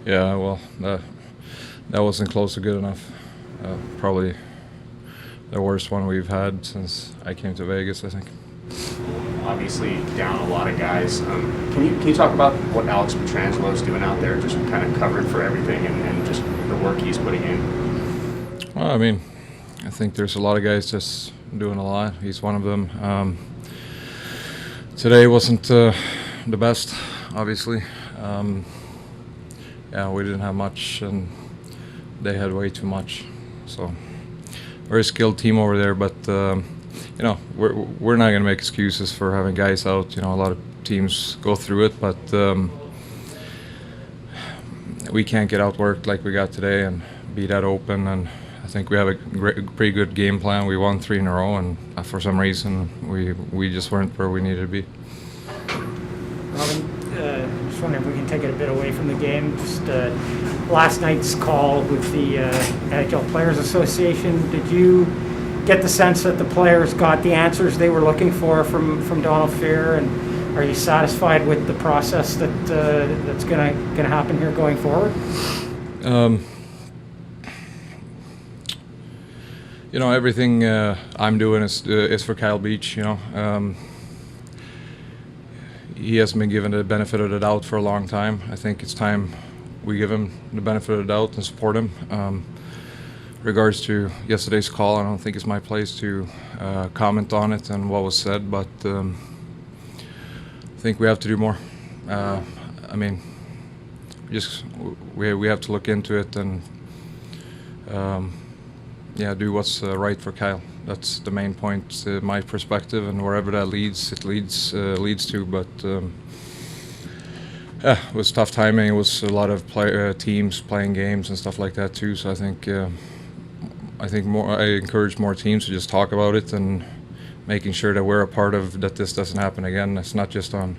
Yeah, well, that wasn't close to good enough. Probably the worst one we've had since I came to Vegas, I think. Obviously, down a lot of guys. Can you talk about what Alex Petrangelo's doing out there, just kind of covering for everything and just the work he's putting in? Well, I mean, I think there's a lot of guys just doing a lot. He's one of them. Today wasn't the best, obviously. Yeah, we didn't have much, and they had way too much. So, very skilled team over there, but you know, we're not going to make excuses for having guys out. You know, a lot of teams go through it, but we can't get outworked like we got today and be that open. And I think we have a pretty good game plan. We won 3 in a row, and for some reason we just weren't where we needed to be. Robin, just wondering if we can take it a bit away from the game. Just last night's call with the NHL Players Association, did you get the sense that the players got the answers they were looking for from Donald Fehr, and are you satisfied with the process that's going to happen here going forward? You know, everything I'm doing is for Kyle Beach. You know. He hasn't been given the benefit of the doubt for a long time. I think it's time we give him the benefit of the doubt and support him. Regards to yesterday's call, I don't think it's my place to comment on it and what was said, but I think we have to do more. I mean, we have to look into it and do what's right for Kyle. That's the main point, my perspective, and wherever that leads, it leads to. But it was tough timing. It was a lot of teams playing games and stuff like that too. So I think I encourage more teams to just talk about it and making sure that we're a part of that. This doesn't happen again. It's not just on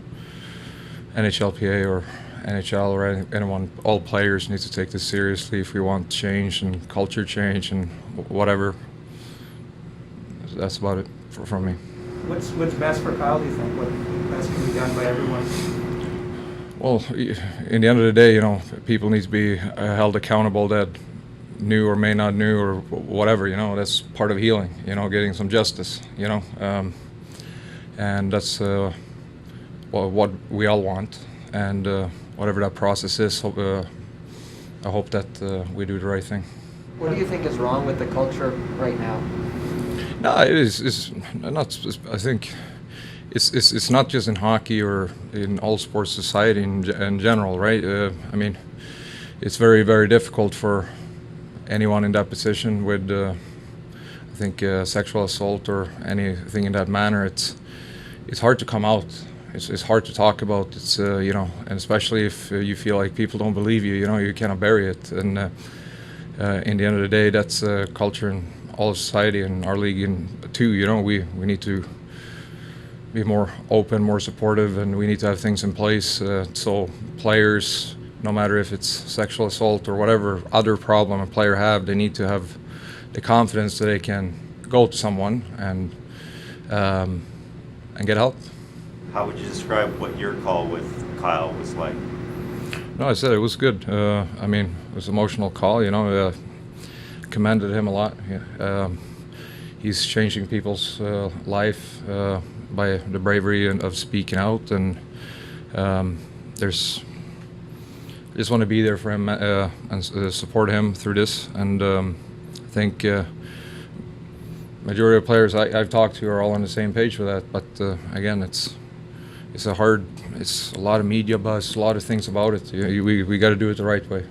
NHLPA or NHL or anyone. All players need to take this seriously if we want change and culture change and whatever. That's about it from me. What's best for Kyle, do you think? What best can be done by everyone? Well, in the end of the day, you know, people need to be held accountable that knew or may not knew or whatever. You know, that's part of healing. You know, getting some justice. You know, and that's what we all want. And whatever that process is, I hope that we do the right thing. What do you think is wrong with the culture right now? No, it is. It's not. I think it's not just in hockey or in all sports society in general, right? I mean, it's very, very difficult for anyone in that position with, I think, sexual assault or anything in that manner. It's hard to come out. It's hard to talk about. It's you know, and especially if you feel like people don't believe you. You know, you cannot bury it. And in the end of the day, that's culture in all of society and our league too. You know, we need to be more open, more supportive, and we need to have things in place so players, no matter if it's sexual assault or whatever other problem a player have, they need to have the confidence that they can go to someone and get help. How would you describe what your call with Kyle was like? No, I said it was good. I mean, it was an emotional call. You know, commended him a lot. He's changing people's life by the bravery of speaking out, and I just want to be there for him and support him through this. And I think majority of players I've talked to are all on the same page with that. But again, it's a lot of media buzz, a lot of things about it. We got to do it the right way. Do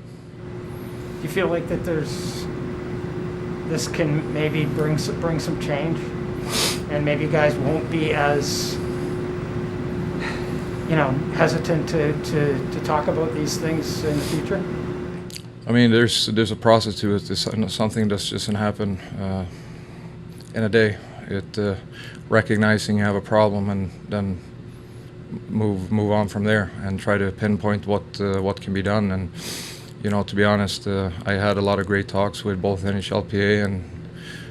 you feel like that this can maybe bring some change, and maybe guys won't be as, you know, hesitant to talk about these things in the future? I mean, there's a process to it. It's something that doesn't happen in a day. It recognizing you have a problem and then move on from there and try to pinpoint what can be done. And you know, to be honest, I had a lot of great talks with both NHLPA and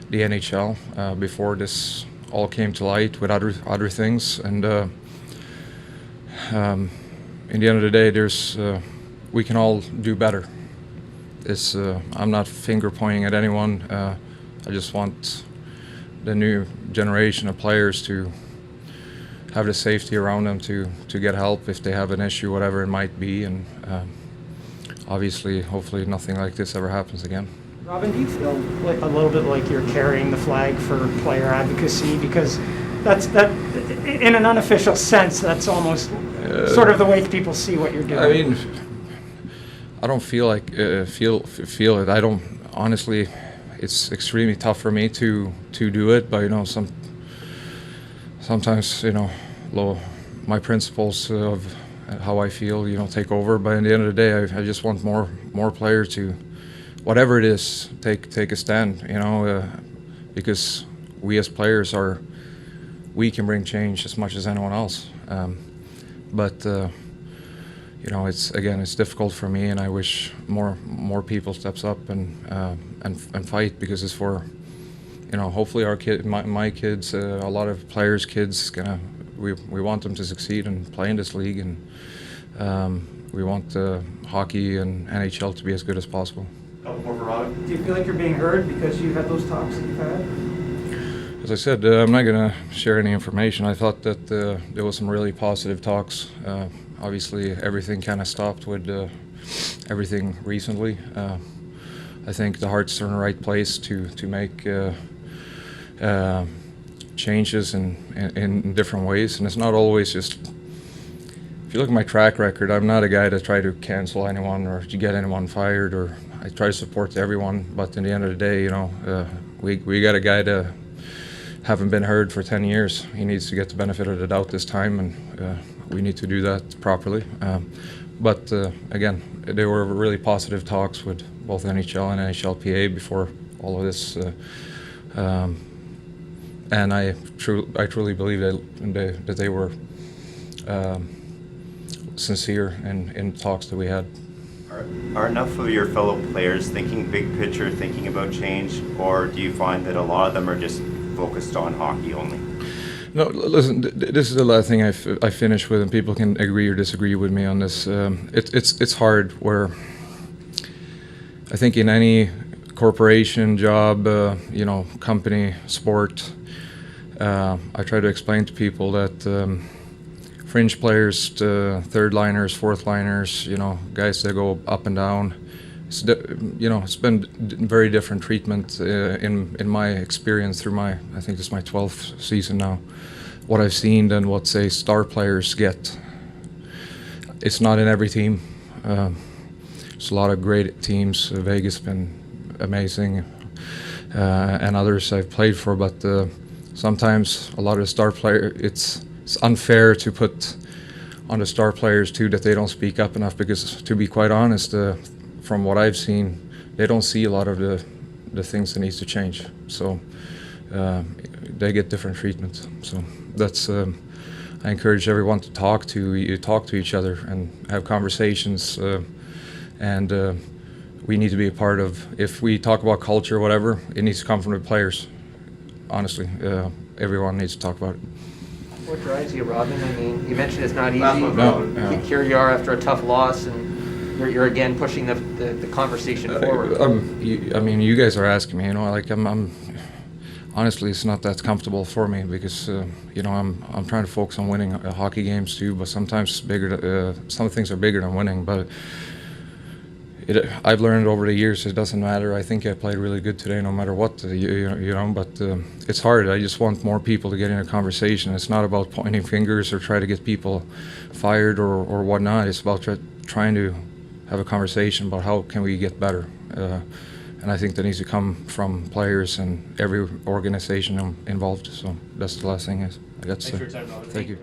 the NHL before this all came to light with other things. And in the end of the day, there's we can all do better. I'm not finger pointing at anyone. I just want the new generation of players to have the safety around them to get help if they have an issue, whatever it might be, and obviously, hopefully, nothing like this ever happens again. Robin, do you feel like a little bit like you're carrying the flag for player advocacy? Because that, in an unofficial sense, that's almost sort of the way people see what you're doing. I mean, I don't feel like feel it. I don't honestly. It's extremely tough for me to do it, but sometimes my principles of how I feel take over. But at the end of the day, I just want more players to, whatever it is, take a stand. Because we as players we can bring change as much as anyone else. But it's difficult for me, and I wish more people steps up and fight, because it's for hopefully our my kids, a lot of players' kids we want them to succeed and play in this league, and we want hockey and NHL to be as good as possible. Do you feel like you're being heard because you had those talks that you've had? As I said, I'm not going to share any information. I thought that there was some really positive talks. Obviously, everything kind of stopped with everything recently. I think the heart's in the right place to make changes in different ways, and it's not always just. If you look at my track record, I'm not a guy to try to cancel anyone or to get anyone fired, or I try to support everyone. But in the end of the day, we got a guy that haven't been heard for 10 years. He needs to get the benefit of the doubt this time, and we need to do that properly. But again, there were really positive talks with both NHL and NHLPA before all of this, and I truly believe that they were sincere in talks that we had. Are enough of your fellow players thinking big picture, thinking about change, or do you find that a lot of them are just focused on hockey only? No, listen. This is the last thing I finish with, and people can agree or disagree with me on this. It's hard. Where I think in any corporation, job, company, sport, I try to explain to people that fringe players, third liners, fourth liners, guys that go up and down. It's been very different treatment in my experience through I think this is my 12th season now. What I've seen than what, say, star players get. It's not in every team. There's a lot of great teams. Vegas has been amazing, and others I've played for. But sometimes a lot of the star players, it's unfair to put on the star players too that they don't speak up enough, because to be quite honest, from what I've seen, they don't see a lot of the things that needs to change. So they get different treatment. So that's I encourage everyone to talk to each other and have conversations, and we need to be a part of. If we talk about culture or whatever, it needs to come from the players. Honestly, everyone needs to talk about it. What drives you, Robin? I mean, you mentioned it's not easy. No. Here you are after a tough loss, and you're again pushing the conversation forward. You guys are asking me. I'm honestly, it's not that comfortable for me, because I'm trying to focus on winning hockey games too. But sometimes it's bigger. Some things are bigger than winning. But I've learned over the years it doesn't matter. I think I played really good today, no matter what. But it's hard. I just want more people to get in a conversation. It's not about pointing fingers or try to get people fired or whatnot. It's about trying to have a conversation about how can we get better. And I think that needs to come from players and every organization involved. So that's the last thing I got to say. Thank you.